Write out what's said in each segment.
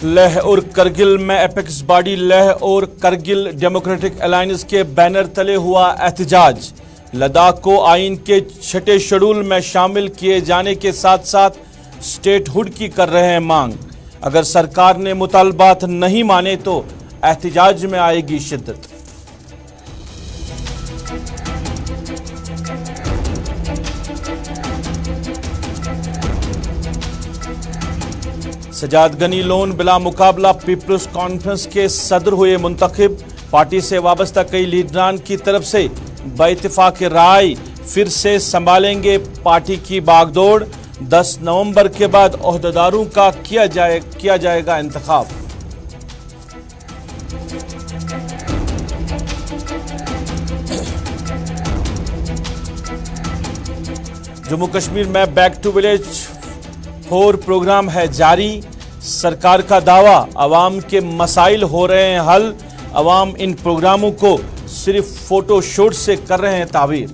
लेह और करगिल में apex body Leh और करगिल डेमोक्रेटिक अलायंस के बैनर तले हुआ एहतजाज। लद्दाख को आइन के 6 शेड्यूल में शामिल किए जाने के साथ साथ स्टेटहुड की कर रहे हैं मांग। अगर सरकार ने मुतालबात नहीं माने तो एहतजाज में आएगी शिद्दत। सजाद गनी लोन बिला मुकाबला पीपल्स कॉन्फ्रेंस के सदर हुए मुंतखब। पार्टी से वाबस्ता कई लीडरान की तरफ से बेइत्तेफाक राय फिर से संभालेंगे पार्टी की बागडोर। 10 नवंबर के बाद ओहदेदारों का किया जाएगा इंतखाब। जम्मू कश्मीर में बैक टू विलेज 4 प्रोग्राम है जारी। सरकार का दावा अवाम के मसाइल हो रहे हैं हल। अवाम इन प्रोग्रामों को सिर्फ फोटो शूट से कर रहे हैं ताबीर।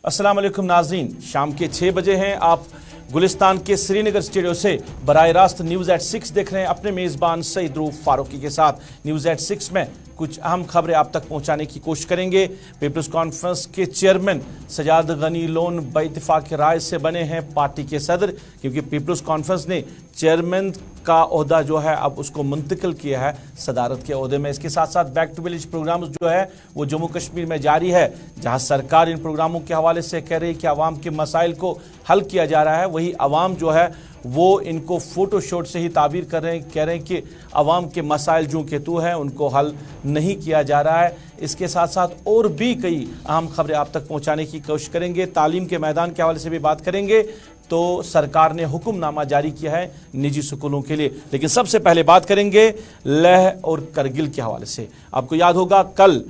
अस्सलाम वालेकुम नाज़रीन, शाम के 6 बजे हैं। आप गुलिस्तान के श्रीनगर स्टूडियो से बराह रास्त न्यूज़ एट 6 देख रहे हैं अपने मेज़बान सईद रूफ फारूकी के साथ। न्यूज़ एट 6 में कुछ अहम खबरें आप तक पहुंचाने की कोशिश करेंगे। पीपल्स कॉन्फ्रेंस के चेयरमैन सजाद गनी लोन बेइत्तेफाक राय से बने हैं पार्टी के सदर, क्योंकि पीपल्स कॉन्फ्रेंस ने चेयरमैन का ओहदा जो है अब उसको मुंतकिल किया है सदारत के ओहदे में। इसके साथ साथ बैक टू विलेज प्रोग्राम जो है वो जम्मू कश्मीर में जारी है, जहां सरकार इन प्रोग्रामों के हवाले से कह रही है कि आवाम के मसाइल को हल किया जा रहा है। वही आवाम जो है वो इनको फोटो शॉट से ही ताबीर कर रहे हैं, कह रहे हैं कि आवाम के मसाइल जो कि तू है उनको हल नहीं किया जा रहा है। इसके साथ साथ और भी कई अहम खबरें आप तक पहुंचाने की कोशिश करेंगे। तालीम के मैदान के हवाले से भी बात करेंगे। तो सरकार ने हुक्मनामा जारी किया है निजी स्कूलों के लिए, लेकिन सबसे पहले बात करेंगे लेह और करगिल के हवाले से। आपको याद होगा कल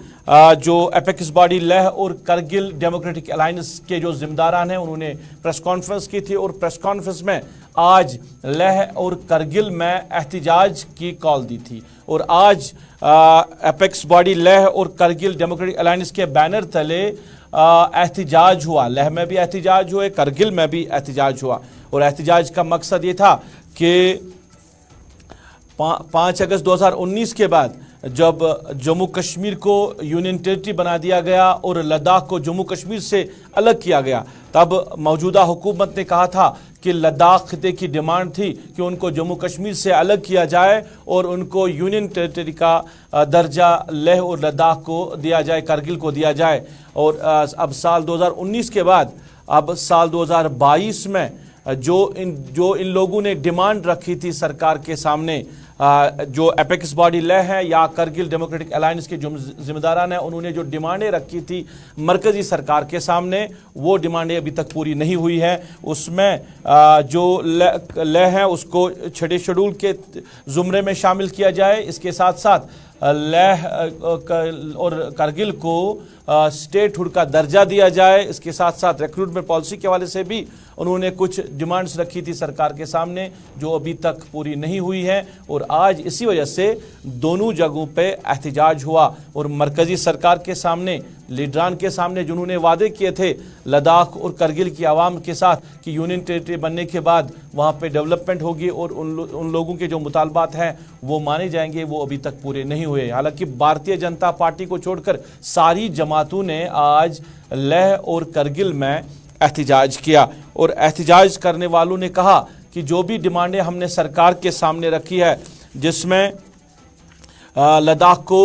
जो एपेक्स बॉडी लेह और करगिल डेमोक्रेटिक अलायंस के जो जिम्मेदारान हैं उन्होंने प्रेस कॉन्फ्रेंस की थी, और प्रेस कॉन्फ्रेंस में आज लेह और करगिल में एहतजाज की कॉल दी थी। और आज एपेक्स बॉडी लेह और करगिल डेमोक्रेटिक अलायंस के बैनर तले एहतजाज हुआ। लेह में भी एहतजाज हुए, करगिल में भी एहतजाज हुआ। और एहतजाज का मकसद ये था कि 5 अगस्त 2019 के बाद जब जम्मू कश्मीर को यूनियन टेरिटरी बना दिया गया और लद्दाख को जम्मू कश्मीर से अलग किया गया, तब मौजूदा हुकूमत ने कहा था कि लद्दाख खिते की डिमांड थी कि उनको जम्मू कश्मीर से अलग किया जाए और उनको यूनियन टेरिटरी का दर्जा लेह और लद्दाख को दिया जाए, करगिल को दिया जाए। और अब साल 2019 के बाद अब साल 2022 में जो इन लोगों ने डिमांड रखी थी सरकार के सामने, जो एपेक्स बॉडी लेह है या करगिल डेमोक्रेटिक अलायंस के जो जिम्मेदारान हैं, उन्होंने जो डिमांडें रखी थी मरकजी सरकार के सामने, वो डिमांडें अभी तक पूरी नहीं हुई हैं। उसमें जो लेह है उसको 6 शेड्यूल के जुमरे में शामिल किया जाए। इसके साथ साथ लेह और करगिल को स्टेटहुड का दर्जा दिया जाए। इसके साथ साथ रिक्रूटमेंट पॉलिसी के हवाले से भी उन्होंने कुछ डिमांड्स रखी थी सरकार के सामने, जो अभी तक पूरी नहीं हुई है। और आज इसी वजह से दोनों जगहों पे एहतजाज हुआ और मरकजी सरकार के सामने, लीडरान के सामने जिन्होंने वादे किए थे लद्दाख और करगिल की आवाम के साथ कि यूनियन टेरिटरी बनने के बाद वहाँ पे डेवलपमेंट होगी और उन लोगों के जो मुतालबात हैं वो माने जाएंगे, वो अभी तक पूरे नहीं हुए। हालांकि भारतीय जनता पार्टी को छोड़कर सारी जमातों ने आज लेह और करगिल में एहतजाज किया। और एहतजाज करने वालों ने कहा कि जो भी डिमांडें हमने सरकार के सामने रखी है, जिसमें लद्दाख को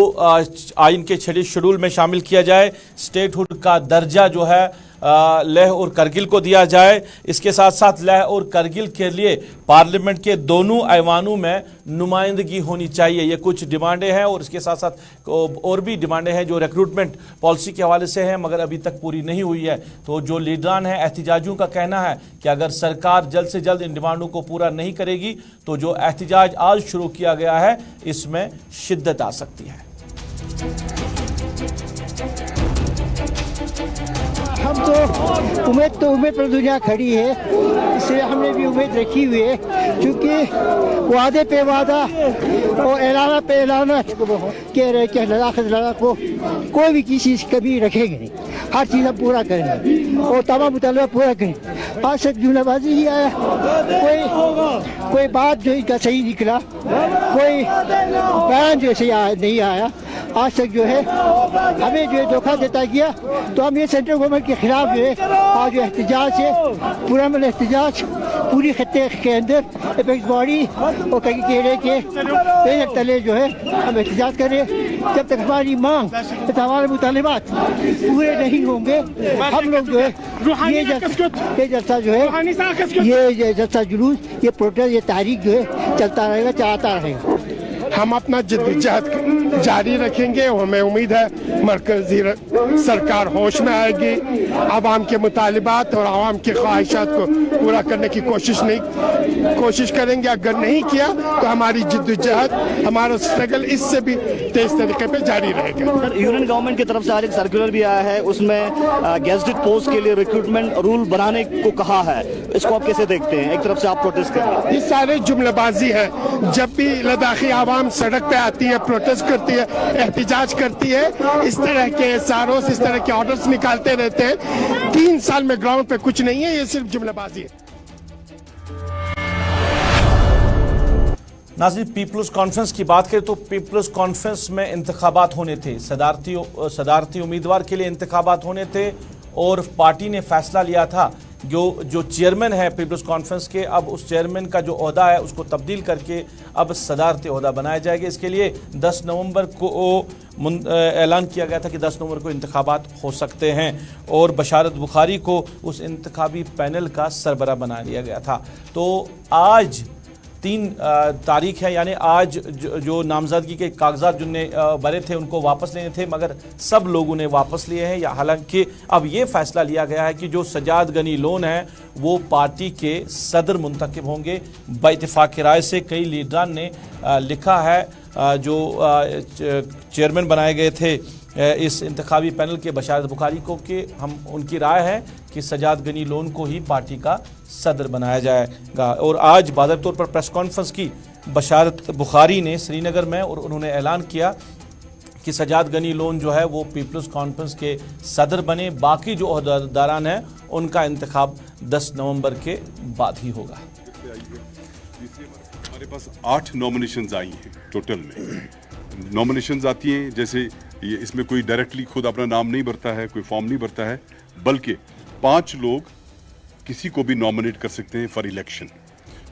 आइन के 6 शेड्यूल में शामिल किया जाए, स्टेटहुड का दर्जा जो है लेह और करगिल को दिया जाए। इसके साथ साथ लेह और करगिल के लिए पार्लियामेंट के दोनों ऐवानों में नुमाइंदगी होनी चाहिए, ये कुछ डिमांडें हैं। और इसके साथ साथ और भी डिमांडें हैं जो रिक्रूटमेंट पॉलिसी के हवाले से हैं, मगर अभी तक पूरी नहीं हुई है। तो जो लीडरान हैं एहतजाजियों का कहना है कि अगर सरकार जल्द से जल्द इन डिमांडों को पूरा नहीं करेगी तो जो एहतजाज आज शुरू किया गया है इसमें शिद्दत आ सकती है। हम तो उम्मीद पर दुनिया खड़ी है, इसलिए हमने भी उम्मीद रखी हुई है, क्योंकि वादे पे वादा और ऐलाना पे ऐलाना कह रहे कि लद्दाख को कोई भी किसी चीज़ कभी रखेंगे नहीं, हर चीज़ हम पूरा करेंगे और तमाम मुतालबा पूरा करेंगे। आज तक जुमलाबाजी ही आया, कोई बात जो इनका सही निकला, कोई बयान जो सही नहीं आया। आज तक जो है हमें जो है धोखा देता गया, तो हम ये सेंट्रल गवर्नमेंट के खिलाफ जो है आज जो एहतजाज है, पूरा मतलब एहतजाज पूरी खत्ते के अंदर एपेक्स बॉडी और कहीं केड़े के पेड़ तले जो है हम एहतजाज करें। जब तक हमारी मांग तथा हमारे मुतालिबात पूरे नहीं होंगे, हम लोग जो है ये जलसा जो है, ये जलसा जुलूस, ये प्रोटेस्ट, ये तारीख जो है चलता रहेगा, चलाता रहेगा। हम अपना जद्दोजहद जारी रखेंगे। हमें उम्मीद है मरकजी सरकार होश में आएगी, आवाम के मुतालिबात और आवाम की ख्वाहिशात को पूरा करने की कोशिश करेंगे। अगर नहीं किया तो हमारी जद्दोजहद, हमारा स्ट्रगल इससे भी तेज तरीके पे जारी रहेगा। सर, यूनियन गवर्नमेंट की तरफ से आज एक सर्कुलर भी आया है, उसमें गेजेटेड पोस्ट के लिए रिक्रूटमेंट रूल बनाने को कहा है, इसको आप कैसे देखते हैं? एक तरफ से आप प्रोटेस्ट कर रहे हैं, ये सारे जुमलेबाजी है। जब भी लद्दाखी आवाम सड़क पे आती है, प्रोटेस्ट करती है, एहतिजाज करती है, इस तरह के SROs, इस तरह के ऑर्डर्स निकालते रहते हैं। 3 साल में ग्राउंड पे कुछ नहीं है, ये सिर्फ जुमलेबाजी है। नाज़रीन, पीपल्स कॉन्फ्रेंस की बात करें तो पीपल्स कॉन्फ्रेंस में इंतखाबात होने थे, सदारती उम्मीदवार के लिए इंतखाबात होने थे और पार्टी ने फैसला लिया था जो चेयरमैन है पीपल्स कॉन्फ्रेंस के, अब उस चेयरमैन का जो ओहदा है उसको तब्दील करके अब सदारती ओहदा बनाया जाएगा। इसके लिए 10 नवंबर को ऐलान किया गया था कि 10 नवंबर को इंतखाबात हो सकते हैं और बशारत बुखारी को उस इंतखाबी पैनल का सरबरा बना लिया गया था। तो आज 3 तारीख है, यानी आज जो नामजदगी के कागजात जिनने भरे थे उनको वापस लेने थे, मगर सब लोगों ने वापस लिए हैं। या हालांकि अब ये फैसला लिया गया है कि जो सजाद गनी लोन है वो पार्टी के सदर मुंतखब होंगे। बाइत्तेफाक राय से कई लीडरान ने लिखा है, जो चेयरमैन बनाए गए थे इस इंतखाबी पैनल के बशारत बुखारी को, कि हम उनकी राय है कि सजाद गनी लोन को ही पार्टी का सदर बनाया जाएगा। और आज बाज़ाब्ता तौर पर प्रेस कॉन्फ्रेंस की बशारत बुखारी ने श्रीनगर में, और उन्होंने ऐलान किया कि सजाद गनी लोन जो है वो पीपल्स कॉन्फ्रेंस के सदर बने, बाकी जो ओहदेदारान हैं उनका इंतखाब 10 नवंबर के बाद ही होगा। हमारे पास 8 नॉमिनेशंस आई हैं टोटल में। नॉमिनेशंस आती हैं, जैसे ये इसमें कोई डायरेक्टली खुद अपना नाम नहीं भरता है, कोई फॉर्म नहीं भरता है, बल्कि 5 लोग किसी को भी नॉमिनेट कर सकते हैं फॉर इलेक्शन।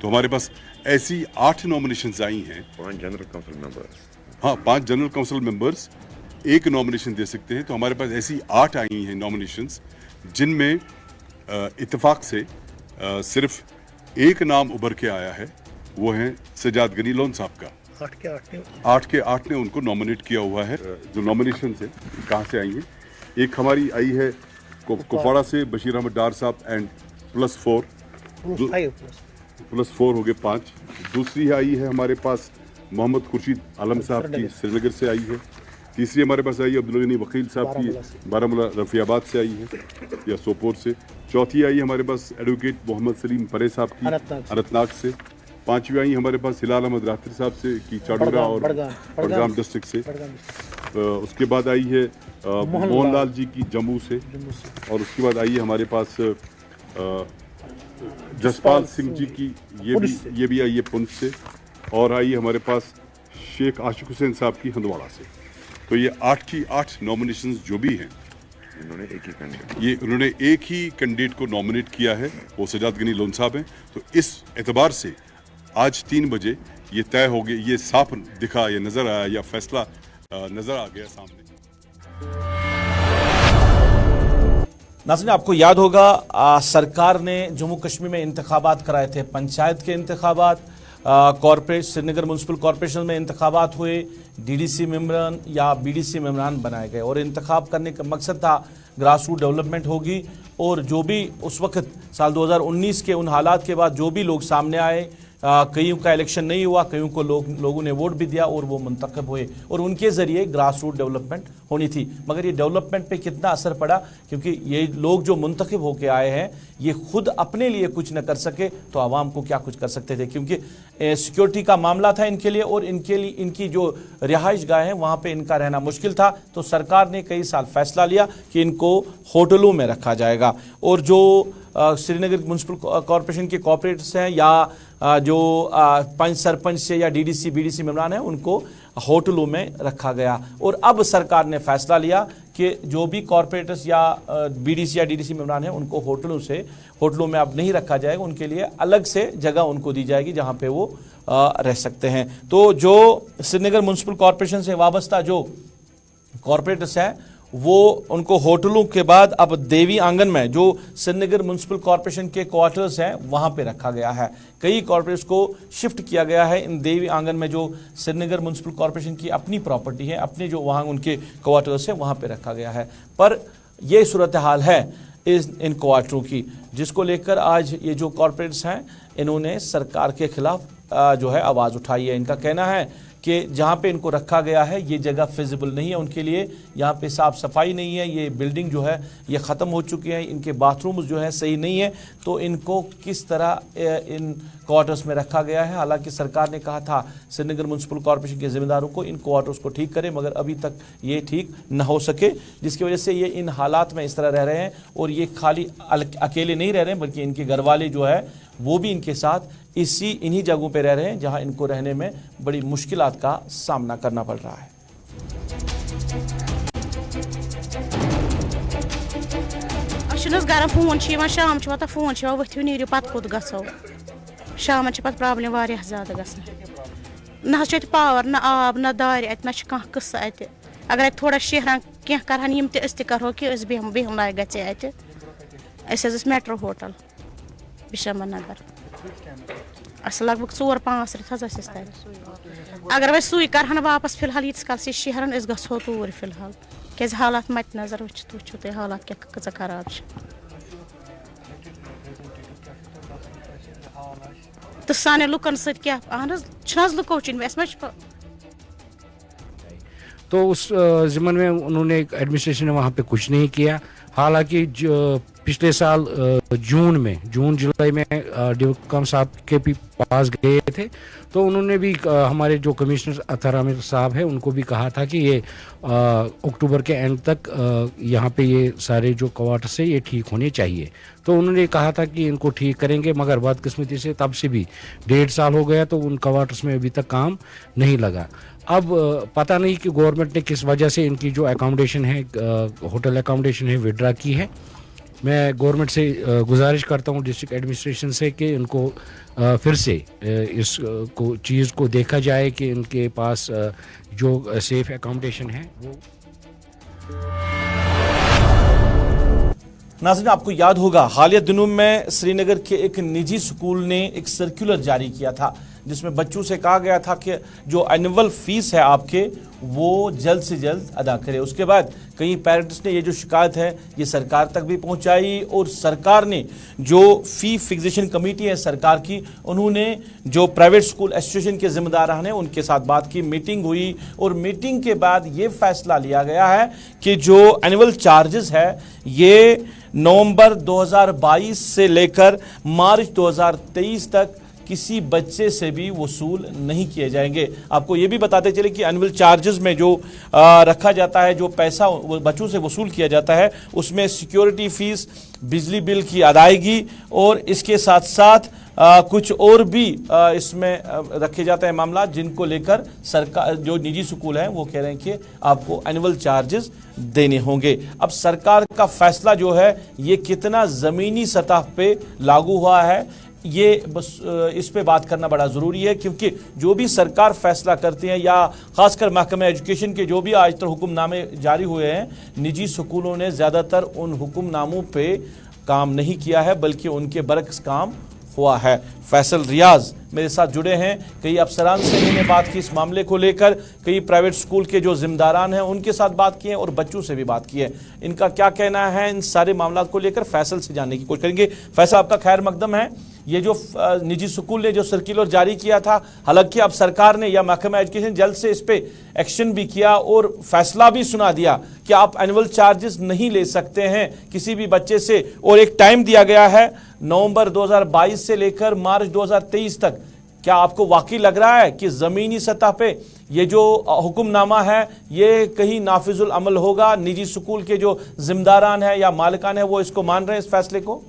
तो हमारे पास ऐसी 8 नॉमिनेशंस आई हैं। 5 जनरल काउंसिल मेंबर्स, हाँ 5 जनरल काउंसिल मेंबर्स एक नॉमिनेशन दे सकते हैं। तो हमारे पास ऐसी 8 आई हैं नॉमिनेशंस, जिनमें इत्तेफाक से सिर्फ एक नाम उभर के आया है, वो है सजाद गनी लोन साहब का। 8 के 8 ने उनको नॉमिनेट किया हुआ है। जो नॉमिनेशन है कहाँ से आई है, एक हमारी आई है कुपवाड़ा से बशीर अहमद डार साहब एंड +4 हो गए 5। दूसरी आई है हमारे पास मोहम्मद खुर्शीद आलम साहब की, श्रीनगर से आई है। तीसरी हमारे पास आई है अब्दुल गनी वकील साहब की, बारामूला रफियाबाद से आई है या सोपोर से। चौथी आई हमारे पास एडवोकेट मोहम्मद सलीम परे साहब की, अनंतनाग से। 5वीं आई हमारे पास हिलाल अहमद रात्रि साहब से की चाडोरा और बड़गाम डिस्ट्रिक्ट से। उसके बाद आई है मोहन लाल जी की जम्मू से, और उसके बाद आई है हमारे पास जसपाल सिंह जी की, ये भी आई है पुंछ से, और आई है हमारे पास शेख आशिक हुसैन साहब की हंदवाड़ा से। तो ये 8 की 8 नॉमिनेशंस जो भी हैं, उन्होंने एक ही कैंडिडेट को नॉमिनेट किया है, वो सजाद गनी लोन साहब हैं। तो इस एतबार से आज 3 बजे ये तय हो गया, ये साफ दिखा, ये नजर आया, या फैसला नजर आ गया सामने। नाज़रीन, आपको याद होगा सरकार ने जम्मू कश्मीर में इंतखाबात कराए थे, पंचायत के इंतखाबात, कॉर्पोरेट श्रीनगर म्यूनसिपल कॉर्पोरेशन में इंतखाबात हुए, DDC मेम्बरान या BDC मेम्बरान बनाए गए, और इंतखाब करने का मकसद था ग्रास रूट डेवलपमेंट होगी। और जो भी उस वक्त साल 2019 के उन हालात के बाद जो भी लोग सामने आए, कईयों का इलेक्शन नहीं हुआ, कईयों को लोगों ने वोट भी दिया और वो मुंतखब हुए और उनके ज़रिए ग्रास रूट डेवलपमेंट होनी थी। मगर ये डेवलपमेंट पे कितना असर पड़ा, क्योंकि ये लोग जो मुंतखब होके आए हैं ये खुद अपने लिए कुछ न कर सके तो आवाम को क्या कुछ कर सकते थे, क्योंकि सिक्योरिटी का मामला था इनके लिए और इनके लिए इनकी जो रिहाइश गाह है वहाँ पे इनका रहना मुश्किल था। तो सरकार ने कई साल फैसला लिया कि इनको होटलों में रखा जाएगा और जो श्रीनगर म्यूनसिपल कॉरपोरेशन के कॉर्पोरेट्स हैं या जो पंच सरपंच से या डीडीसी बीडीसी मेंबरान हैं उनको होटलों में रखा गया। और अब सरकार ने फैसला लिया कि जो भी कॉर्पोरेटर्स या बीडीसी या डीडीसी मेंबरान हैं उनको होटलों में अब नहीं रखा जाएगा, उनके लिए अलग से जगह उनको दी जाएगी जहां पे वो रह सकते हैं। तो जो श्रीनगर म्यूनसिपल कॉरपोरेशन से वाबस्ता जो कॉर्पोरेटर्स हैं वो उनको होटलों के बाद अब देवी आंगन में जो श्रीनगर म्यूनसिपल कॉरपोरेशन के क्वार्टर्स हैं वहां पे रखा गया है। कई कॉर्पोरेट्स को शिफ्ट किया गया है इन देवी आंगन में जो श्रीनगर म्यूनसिपल कॉरपोरेशन की अपनी प्रॉपर्टी है, अपने जो वहां उनके क्वार्टर्स हैं वहां पे रखा गया है। पर यह सूरत हाल है इन क्वार्टरों की, जिसको लेकर आज ये जो कॉर्पोरेट्स हैं इन्होंने सरकार के खिलाफ जो है आवाज़ उठाई है। इनका कहना है कि जहाँ पे इनको रखा गया है ये जगह फिजिबल नहीं है उनके लिए, यहाँ पे साफ़ सफाई नहीं है, ये बिल्डिंग जो है ये ख़त्म हो चुकी है, इनके बाथरूम्स जो है सही नहीं है, तो इनको किस तरह इन क्वार्टर्स में रखा गया है। हालांकि सरकार ने कहा था श्रीनगर म्यूनसिपल कॉरपोरेशन के ज़िम्मेदारों को इन क्वार्टर्स को ठीक करें, मगर अभी तक ये ठीक न हो सके, जिसकी वजह से ये इन हालात में इस तरह रह रहे हैं। और ये खाली अकेले नहीं रह रहे हैं बल्कि इनके घर वाले जो है वो भी इनके साथ इन्हीं जगहों पे रह रहे हैं जहां इनको रहने में बड़ी मुश्किलात का सामना करना पड़ रहा है। गरम फोन शाम वातान फोन वथियो नीरियो पत कोत गो शाम पत प्रॉब्लम वारियाह ज्यादा गसन ना पावर ना आब ना दार अत ना कह किस्सा अत अगर थोड़ा शहरान कह करहन यम ते करो कि बेहम लायक गए अत मेट्रो होटल बिशम्बर नगर अस लग भग 4-5 रथ तैयार अगर वह सुई करहन वापस फिलहाल यीस कल शहरन गो तूर फिलहाल क्या हालात मत नजर वो तुम हालात क्या खराब तो साने लुकन सह लुकोचिन तो उस ज़िम्मन में उन्होंने एडमिनिस्ट्रेशन ने वहाँ पे कुछ नहीं किया। हालांकि पिछले साल जून जुलाई में डिवकम साहब के भी पास गए थे तो उन्होंने भी हमारे जो कमिश्नर अतहर आमिर साहब है उनको भी कहा था कि ये अक्टूबर के एंड तक यहाँ पे ये सारे जो क्वार्टर्स है ये ठीक होने चाहिए। तो उन्होंने कहा था कि इनको ठीक करेंगे, मगर बदकिस्मती से तब से भी 1.5 साल हो गया तो उन क्वार्टर्स में अभी तक काम नहीं लगा। अब पता नहीं कि गवर्नमेंट ने किस वजह से इनकी जो अकोमोडेशन है होटल अकोमोडेशन है विड्रा की है। मैं गवर्नमेंट से गुजारिश करता हूँ डिस्ट्रिक्ट एडमिनिस्ट्रेशन से कि इनको फिर से इस चीज़ को देखा जाए कि इनके पास जो सेफ अकोमोडेशन है वो। नाज़रीन, आपको याद होगा हालिया दिनों में श्रीनगर के एक निजी स्कूल ने एक सर्कुलर जारी किया था जिसमें बच्चों से कहा गया था कि जो एनुअल फीस है आपके वो जल्द से जल्द अदा करें। उसके बाद कई पेरेंट्स ने ये जो शिकायत है ये सरकार तक भी पहुंचाई और सरकार ने जो फ़ी फिक्सेशन कमेटी है सरकार की, उन्होंने जो प्राइवेट स्कूल एसोसिएशन के ज़िम्मेदार हैं उनके साथ बात की, मीटिंग हुई और मीटिंग के बाद ये फैसला लिया गया है कि जो एनुअल चार्जेस है ये नवंबर 2022 से लेकर मार्च 2023 तक किसी बच्चे से भी वसूल नहीं किए जाएंगे। आपको ये भी बताते चले कि एनुअल चार्जेस में जो रखा जाता है, जो पैसा बच्चों से वसूल किया जाता है, उसमें सिक्योरिटी फीस, बिजली बिल की अदायगी और इसके साथ साथ कुछ और भी इसमें रखे जाते हैं मामला, जिनको लेकर सरकार जो निजी स्कूल हैं वो कह रहे हैं कि आपको एनुअल चार्जेस देने होंगे। अब सरकार का फैसला जो है ये कितना ज़मीनी सतह पे लागू हुआ है ये बस इस पे बात करना बड़ा ज़रूरी है, क्योंकि जो भी सरकार फैसला करती है या ख़ासकर महकमा एजुकेशन के जो भी आज तक हुक्मनामे जारी हुए हैं, निजी स्कूलों ने ज़्यादातर उन हुक्मनामों पे काम नहीं किया है बल्कि उनके बरक्स काम हुआ है। फैसल रियाज मेरे साथ जुड़े हैं, कई अफसरान से मैंने बात की इस मामले को लेकर, कई प्राइवेट स्कूल के जो जिम्मेदारान हैं उनके साथ बात की है और बच्चों से भी बात की है। इनका क्या कहना है इन सारे मामलों को लेकर फैसल से जानने की कोशिश करेंगे। फैसल, आपका खैर मकदम है। یہ جو نجی سکول نے جو سرکولر جاری کیا تھا، حالانکہ اب سرکار نے یا محکمہ ایجوکیشن جلد سے اس پہ ایکشن بھی کیا اور فیصلہ بھی سنا دیا کہ آپ اینول چارجز نہیں لے سکتے ہیں کسی بھی بچے سے، اور ایک ٹائم دیا گیا ہے نومبر 2022 سے لے کر مارچ 2023 تک۔ کیا آپ کو واقعی لگ رہا ہے کہ زمینی سطح پہ یہ جو حکم نامہ ہے یہ کہیں نافذ العمل ہوگا؟ نجی سکول کے جو ذمہ داران ہیں یا مالکان ہیں وہ اس کو مان رہے ہیں اس فیصلے کو؟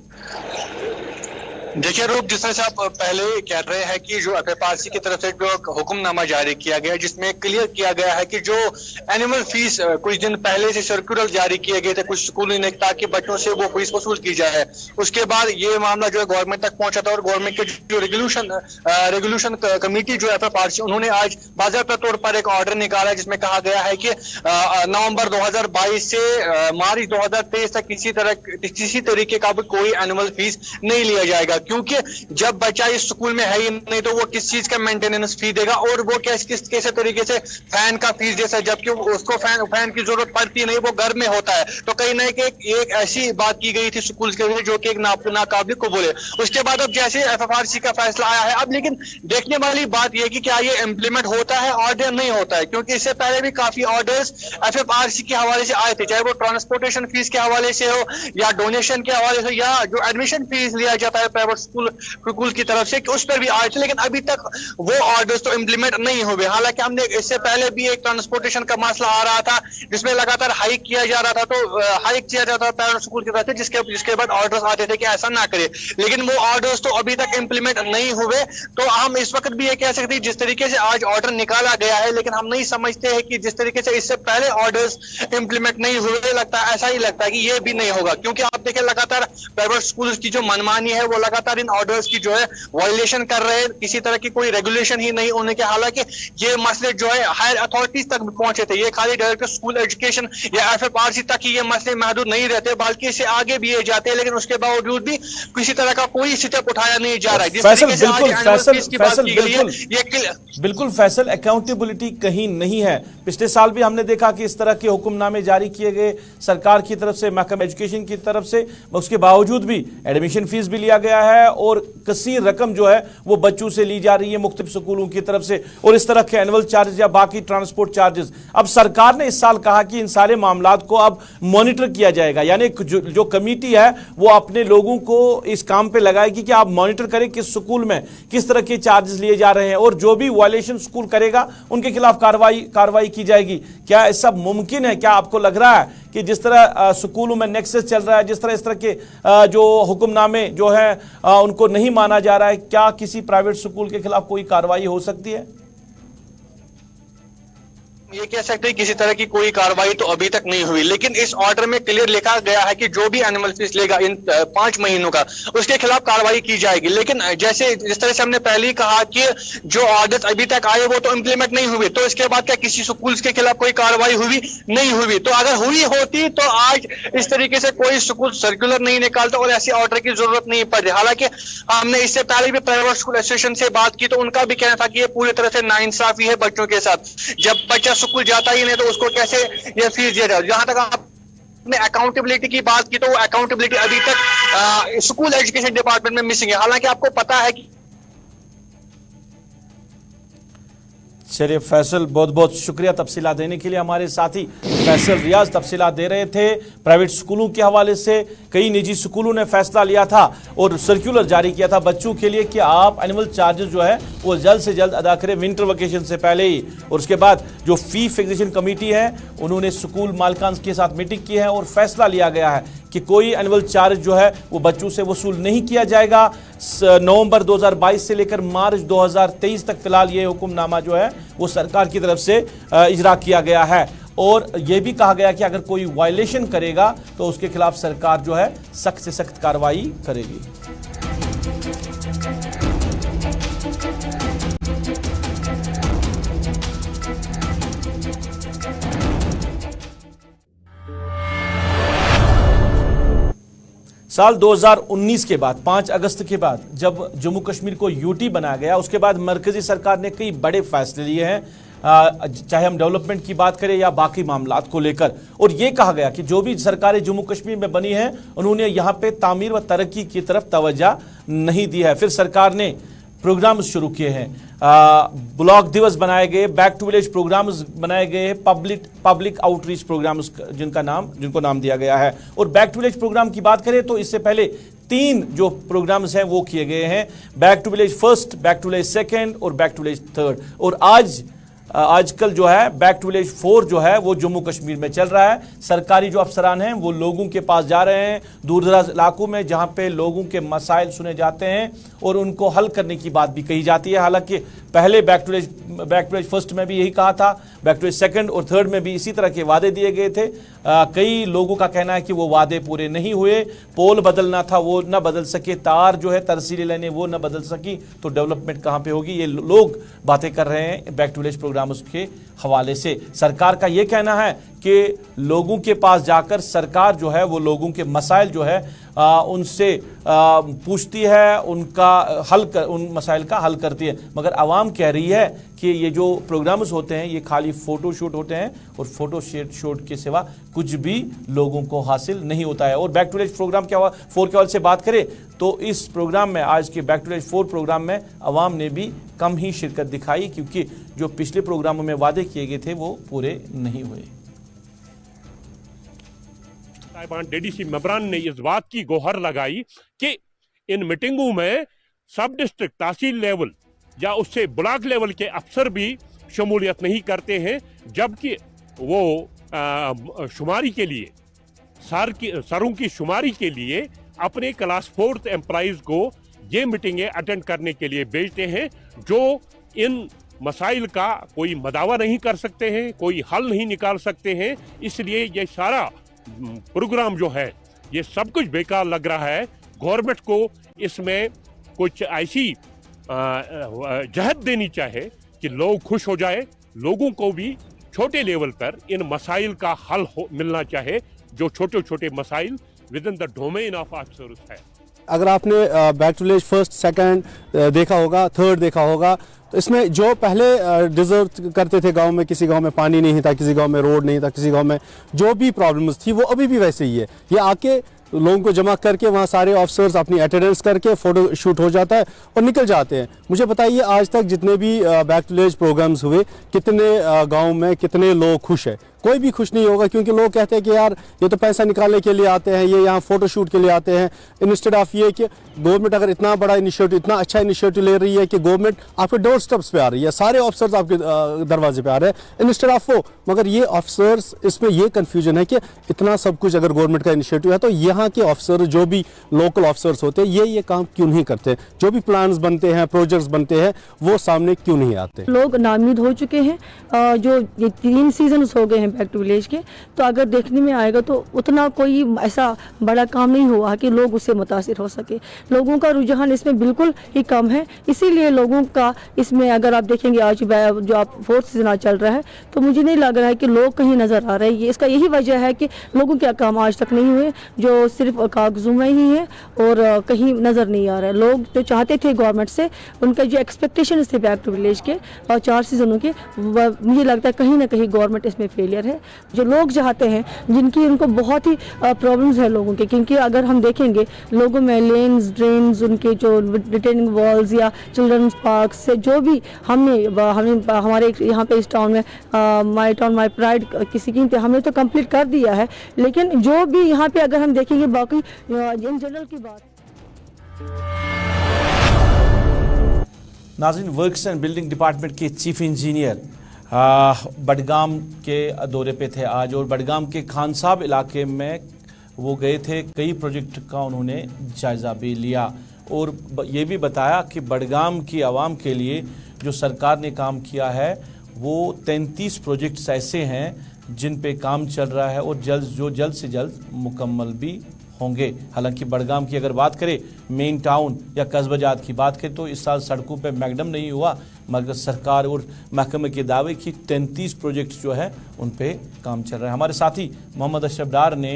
دیکھیے روپ، جس طرح سے آپ پہلے کہہ رہے ہیں کہ جو FFRC کی طرف سے جو حکم نامہ جاری کیا گیا جس میں کلیئر کیا گیا ہے کہ جو اینول فیس کچھ دن پہلے سے سرکولر جاری کیے گئے تھے کچھ اسکولوں نے تاکہ بچوں سے وہ فیس وصول کی جائے، اس کے بعد یہ معاملہ جو ہے گورنمنٹ تک پہنچا تھا اور گورنمنٹ کے جو ریگولیشن کمیٹی جو FFRC انہوں نے آج باضابطہ طور پر ایک آرڈر نکالا جس میں کہا گیا ہے کہ نومبر 2022 سے مارچ 2023 تک کسی طریقے کا بھی کوئی اینول فیس نہیں لیا جائے گا، کیونکہ جب بچہ اس سکول میں ہے ہی نہیں تو وہ کس چیز کا مینٹیننس فی دے گا اور وہ کیسے طریقے سے فین کا فیس دے سکتا، جبکہ اس کو فین کی ضرورت پڑتی نہیں، وہ گھر میں ہوتا ہے۔ تو کہیں نہ کہیں ایک ایسی بات کی گئی تھی سکول کے لیے جو کہ ایک ناقابل قبول ہے۔ اس کے بعد اب جیسے FFRC کا فیصلہ آیا ہے اب لیکن دیکھنے والی بات یہ کہ کیا یہ امپلیمنٹ ہوتا ہے آرڈر نہیں ہوتا ہے، کیونکہ اس سے پہلے بھی کافی آرڈرز FFRC کے حوالے سے آئے تھے، چاہے وہ ٹرانسپورٹیشن فیس کے حوالے سے ہو یا ڈونیشن کے حوالے سے یا جو ایڈمیشن فیس لیا جاتا ہے پرائیویٹ اسکول کی طرف سے، اس پر بھی آئے تھے، لیکن ابھی تک وہ آرڈرز تو امپلیمنٹ نہیں ہوئے۔ حالانکہ ہم نے اس سے پہلے بھی ایک ٹرانسپورٹیشن کا مسئلہ آ رہا تھا جس میں لگاتار ہائیک کیا جا رہا تھا، تو ہائیک کیا جاتا تھا پرائیویٹ اسکول کی طرف سے جس کے بعد آرڈرز آتے تھے کہ ایسا نہ کرے، لیکن وہ آرڈرز تو ابھی تک امپلیمنٹ نہیں ہوئے۔ تو ہم اس وقت بھی یہ کہہ سکتے ہیں جس طریقے سے آج آرڈر نکالا گیا ہے، لیکن ہم نہیں سمجھتے ہیں کہ جس طریقے سے اس سے پہلے آرڈرز امپلیمنٹ نہیں ہوئے، ایسا ہی لگتا ہے کہ یہ بھی نہیں ہوگا، کیونکہ آپ دیکھیں لگاتار پرائیویٹ اسکولز کی جو منمانی ہے وہ لگاتار ان آرڈرز کی جو ہے وائلیشن کر رہے ہیں، کسی طرح کی کوئی ریگولیشن ہی نہیں ہونے کے، حالانکہ یہ مسئلے جو ہے ہائر اتھارٹیز تک بھی پہنچے تھے، یہ خالی ڈائریکٹر اسکول ایجوکیشن یا FFRC تک ہی یہ مسئلے محدود نہیں رہتے بلکہ اس سے آگے بھی یہ جاتے ہیں، لیکن اس کے باوجود بھی کسی طرح کا کوئی اسٹیپ اٹھایا نہیں جا رہا ہے۔ جس طریقے سے آج اینول فیس کی بات کی گئی ہے بالکل فیصل، اکاؤنٹیبلٹی کہیں نہیں ہے۔ پچھلے سال بھی ہم نے دیکھا کہ اس طرح کے حکم نامے جاری کیے گئے سرکار کی طرف سے، محکمہ ایجوکیشن کی طرف سے، اس کے باوجود بھی ایڈمیشن فیس بھی لیا گیا ہے اور کثیر رقم جو ہے وہ بچوں سے لی جا رہی ہے مختلف سکولوں کی طرف سے، اور اس طرح کے اینول چارجز یا باقی ٹرانسپورٹ چارجز۔ اب سرکار نے اس سال کہا کہ ان سارے معاملات کو اب مانیٹر کیا جائے گا، یعنی جو کمیٹی ہے وہ اپنے لوگوں کو اس کام پہ لگائے گی کہ آپ مانیٹر کریں کس سکول میں کس طرح کے چارجز لیے جا رہے ہیں، اور جو بھی وائلیشن سکول کرے گا ان کے خلاف کارروائی کی جائے گی۔ کیا یہ سب ممکن ہے؟ کیا آپ کو لگ رہا ہے کہ جس طرح سکولوں میں نیکسس چل رہا ہے، جس طرح اس طرح کے جو حکم نامے جو ہیں ان کو نہیں مانا جا رہا ہے، کیا کسی پرائیویٹ سکول کے خلاف کوئی کارروائی ہو سکتی ہے؟ یہ کہہ سکتے ہیں کسی طرح کی کوئی کارروائی تو ابھی تک نہیں ہوئی، لیکن اس آرڈر میں کلیئر لکھا گیا ہے کہ جو بھی اینول فیس لے گا ان 5 مہینوں کا اس کے خلاف کارروائی کی جائے گی۔ لیکن جس طرح سے ہم نے پہلے ہی کہا کہ جو آرڈر ابھی تک آئے وہ تو امپلیمنٹ نہیں ہوئے، تو اس کے بعد کیا کسی سکولز کے خلاف کوئی کارروائی ہوئی؟ نہیں ہوئی۔ تو اگر ہوئی ہوتی تو آج اس طریقے سے کوئی سکول سرکولر نہیں نکالتا اور ایسی آرڈر کی ضرورت نہیں پڑتی۔ حالانکہ ہم نے اس سے پہلے بھی پرائیویٹ اسکول ایسوسیشن سے بات کی تو ان کا بھی کہنا تھا کہ یہ پوری طرح سے ناانصافی ہے بچوں کے ساتھ، جب بچہ سکول جاتا ہی نہیں تو اس کو کیسے یہ فیس دیا جائے۔ جہاں تک آپ نے اکاؤنٹیبلٹی کی بات کی تو وہ اکاؤنٹیبلٹی ابھی تک اسکول ایجوکیشن ڈپارٹمنٹ میں مسنگ ہے، حالانکہ آپ کو پتا ہے کہ چلیے فیصل، بہت بہت شکریہ تفصیلات دینے کے لیے۔ ہمارے ساتھی فیصل ریاض تفصیلات دے رہے تھے پرائیویٹ سکولوں کے حوالے سے۔ کئی نجی سکولوں نے فیصلہ لیا تھا اور سرکولر جاری کیا تھا بچوں کے لیے کہ آپ اینول چارجز جو ہے وہ جلد سے جلد ادا کریں ونٹر ویکیشن سے پہلے ہی، اور اس کے بعد جو فی فکسیشن کمیٹی ہے انہوں نے سکول مالکان کے ساتھ میٹنگ کی ہے اور فیصلہ لیا گیا ہے کہ کوئی اینول چارج جو ہے وہ بچوں سے وصول نہیں کیا جائے گا۔ نومبر 2022 سے لے کر مارچ 2023 تک فی الحال یہ حکم نامہ جو ہے وہ سرکار کی طرف سے اجرا کیا گیا ہے، اور یہ بھی کہا گیا کہ اگر کوئی وائلیشن کرے گا تو اس کے خلاف سرکار جو ہے سخت سے سخت کارروائی کرے گی۔ سال 2019 کے بعد 5 اگست کے بعد جب جموں کشمیر کو یوٹی بنایا گیا، اس کے بعد مرکزی سرکار نے کئی بڑے فیصلے لیے ہیں۔ चाहे हम डेवलपमेंट की बात करें या बाकी मामलात को लेकर। और ये कहा गया कि जो भी सरकारें जम्मू कश्मीर में बनी हैं उन्होंने यहाँ पे तामीर व तरक्की की तरफ तवज्जो नहीं दी है। फिर सरकार ने प्रोग्राम्स शुरू किए हैं, ब्लॉक दिवस बनाए गए, बैक टू विलेज प्रोग्राम्स बनाए गए, पब्लिक आउटरीच प्रोग्राम्स जिनको नाम दिया गया है। और बैक टू विलेज प्रोग्राम की बात करें तो इससे पहले 3 जो प्रोग्राम्स हैं वो किए गए हैं, back to village first, back to village second और बैक टू विलेज थर्ड। और आजकल जो है बैक टू विलेज 4 जो है वो जम्मू कश्मीर में चल रहा है। सरकारी जो अफसरान हैं वो लोगों के पास जा रहे हैं, दूर दराज इलाकों में जहां पे लोगों के मसाइल सुने जाते हैं और उनको हल करने की बात भी कही जाती है। हालांकि पहले बैक टू विलेज फर्स्ट में भी यही कहा था, बैक टू विलेज सेकंड और थर्ड में भी इसी तरह के वादे दिए गए थे। कई लोगों का कहना है कि वो वादे पूरे नहीं हुए, पोल बदलना था वो न बदल सके, तार जो है तरसीली लाइनें वो न बदल सकी, तो डेवलपमेंट कहाँ पे होगी, ये लोग बातें कर रहे हैं बैक टू विलेज प्रोग्राम के हवाले से। सरकार का ये कहना है कि लोगों के पास जाकर सरकार जो है वो लोगों के मसाइल जो है उनसे पूछती है, उन मसाइल का हल करती है। मगर आवाम कह रही है कि ये जो प्रोग्राम्स होते हैं ये खाली फोटो शूट होते हैं और फोटो शूट के सिवा कुछ भी लोगों को हासिल नहीं होता है। और बैक टू विलेज प्रोग्राम के 4 के हवाले से बात करें तो इस प्रोग्राम में, आज के बैक टू विलेज 4 प्रोग्राम में आवाम ने भी कम ही शिरकत दिखाई, क्योंकि जो पिछले प्रोग्रामों में वादे किए गए थे वो पूरे नहीं हुए। डीडीसी मेंबरान ने इस बात की गोहर लगाई कि इन मीटिंगों में सब डिस्ट्रिक्ट तहसील लेवल या उससे ब्लॉक लेवल के अफसर भी शमूलियत नहीं करते हैं, जबकि वो शुमारी के लिए सरों की शुमारी के लिए अपने क्लास 4th एम्प्लॉइज को ये मीटिंगें अटेंड करने के लिए भेजते हैं, जो इन मसाइल का कोई मदावा नहीं कर सकते हैं, कोई हल नहीं निकाल सकते हैं। इसलिए ये सारा प्रोग्राम जो है ये सब कुछ बेकार लग रहा है। गवर्नमेंट को इसमें कुछ ऐसी जहद देनी चाहिए कि लोग खुश हो जाए, लोगों को भी छोटे लेवल पर इन मसाइल का हल मिलना चाहिए, जो छोटे छोटे मसाइल within the domain of अफसर्स है। अगर आपने back to village first, second देखा होगा, थर्ड देखा होगा, तो इसमें जो पहले डिजर्व करते थे गांव में, किसी गांव में पानी नहीं था, किसी गांव में रोड नहीं था, किसी गांव में जो भी प्रॉब्लम्स थी वो अभी भी वैसे ही है। ये आके लोगों को जमा करके वहाँ सारे ऑफिसर्स अपनी अटेंडेंस करके फोटो शूट हो जाता है और निकल जाते हैं। मुझे बताइए आज तक जितने भी बैक टू विलेज प्रोग्राम्स हुए, कितने गाँव में कितने लोग खुश है? कोई भी खुश नहीं होगा, क्योंकि लोग कहते हैं कि यार ये तो पैसा निकालने के लिए आते हैं, ये यहाँ फोटो शूट के लिए आते हैं। इंस्टेड ऑफ ये कि गवर्नमेंट अगर इतना बड़ा इनिशिएटिव, इतना अच्छा इनिशिएटिव ले रही है कि गवर्नमेंट आपके डोर स्टेप्स पे आ रही है, सारे ऑफिसर्स आपके दरवाजे पे आ रहे हैं, इंस्टेड ऑफ वो, मगर ये ऑफिसर्स, इसमें ये कन्फ्यूजन है कि इतना सब कुछ अगर गवर्नमेंट का इनिशिएटिव है तो यहाँ के ऑफिसर, जो भी लोकल ऑफिसर्स होते हैं, ये काम क्यों नहीं करते? जो भी प्लान्स बनते हैं, प्रोजेक्ट्स बनते हैं, वो सामने क्यों नहीं आते? लोग नाउम्मीद हो चुके हैं, जो ये 3 सीजन हो गए हैं बैक टू विलेज के, तो अगर देखने में आएगा तो उतना कोई ऐसा बड़ा काम नहीं हुआ कि लोग उससे मुतासिर हो सके। लोगों का रुझान इसमें बिल्कुल ही कम है, इसीलिए लोगों का इसमें, अगर आप देखेंगे आज जो आप 4th सीजन चल रहा है, तो मुझे नहीं लग रहा है कि लोग कहीं नज़र आ रहे हैं। इसका यही वजह है कि लोगों के काम आज तक नहीं हुए, जो सिर्फ कागजों में ही है और कहीं नज़र नहीं आ रहा है। लोग जो चाहते थे गवर्नमेंट से, उनका जो एक्सपेक्टेशन थे बैक टू विलेज के और 4 सीजनों के, मुझे लगता है कहीं ना कहीं गवर्नमेंट इसमें फेलियर है। जो लोग चाहते हैं, जिनकी उनको बहुत ही प्रॉब्लम्स है लोगों के, क्योंकि अगर हम देखेंगे लोगों में लेन्स, ड्रेन्स, उनके जो रिटेनिंग वॉल्स या चिल्ड्रंस पार्क से जो भी हमने हमारे यहाँ पे इस टाउन में माई टाउन माई प्राइड की स्कीम पे हमने तो कंप्लीट कर दिया है, लेकिन जो भी यहाँ पे अगर हम देखेंगे बाकी इन जनरल की बात। नाज़रीन, वर्क्स एंड बिल्डिंग डिपार्टमेंट के चीफ इंजीनियर बडगाम के दौरे पे थे आज, और बडगाम के खान साहब इलाके में वो गए थे। कई प्रोजेक्ट का उन्होंने जायज़ा भी लिया और ये भी बताया कि बडगाम की आवाम के लिए जो सरकार ने काम किया है वो 33 प्रोजेक्ट्स ऐसे हैं जिन पे काम चल रहा है और जल्द से जल्द मुकम्मल भी होंगे। हालांकि बडगाम की अगर बात करें, मेन टाउन या कस्बाजात की बात करें, तो इस साल सड़कों पे मैगडम नहीं हुआ, मगर सरकार और महकमे के दावे की 33 प्रोजेक्ट्स जो है उन पे काम चल रहा है। हमारे साथी मोहम्मद अशरफ डार ने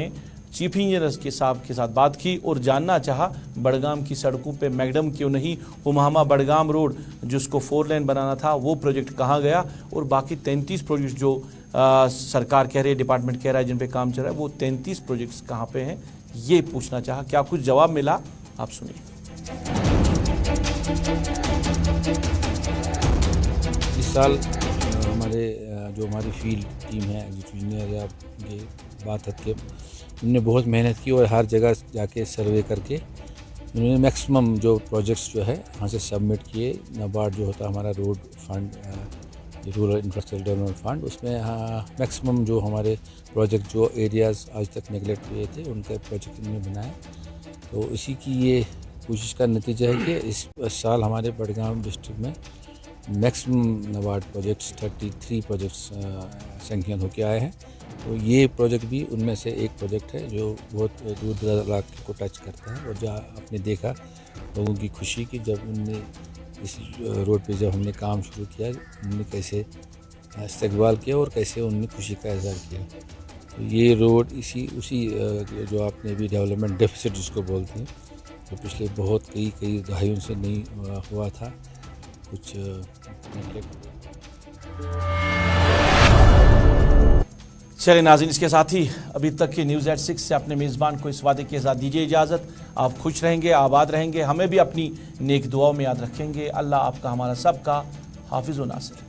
चीफ इंजीनियर के साथ बात की और जानना चाहा बड़गाम की सड़कों पे मैगडम क्यों नहीं, उमामा बड़गाम रोड जिसको 4 लेन बनाना था वो प्रोजेक्ट कहाँ गया, और बाकी 33 प्रोजेक्ट जो सरकार कह रही है, डिपार्टमेंट कह रहा है जिन पे काम चल रहा है, वो 33 प्रोजेक्ट्स कहाँ पे हैं, ये पूछना चाहा। क्या कुछ जवाब मिला, आप सुनिए। इस साल हमारी फील्ड टीम है, इंजीनियर या ये बात है कि उन्होंने बहुत मेहनत की और हर जगह जाके सर्वे करके उन्होंने मैक्सिमम जो प्रोजेक्ट्स जो है वहाँ से सबमिट किए। नाबार्ड जो होता है हमारा road fund, rural infrastructure development fund, उसमें मैक्सिमम जो हमारे प्रोजेक्ट जो एरियाज़ आज तक नेगलेक्ट हुए थे उनके प्रोजेक्ट इन्होंने बनाए। तो इसी की ये कोशिश का नतीजा है कि इस साल हमारे बड़गाम डिस्ट्रिक्ट में maximum NABARD projects 33 projects sanction होके आए हैं। तो ये प्रोजेक्ट भी उनमें से एक प्रोजेक्ट है जो बहुत दूर दराज इलाके को टच करता है। और जहाँ आपने देखा लोगों की खुशी की जब उनने इस रोड पे जब हमने काम शुरू किया, उन्होंने कैसे इस्तकबाल किया और कैसे उन्होंने खुशी का इजहार किया। तो ये रोड उसी जो आपने भी डेवलपमेंट डेफिसिट जिसको बोलते हैं, जो पिछले बहुत कई दहाइयों से नहीं हुआ था, कुछ चलिए नाज़रीन, इसके साथ ही अभी तक की न्यूज़ एट 6 से अपने मेज़बान को इस वादे के साथ दीजिए इजाज़त। आप खुश रहेंगे, आबाद रहेंगे, हमें भी अपनी नेक दुआओं में याद रखेंगे। अल्लाह आपका हमारा सबका हाफिज़ व नासिर।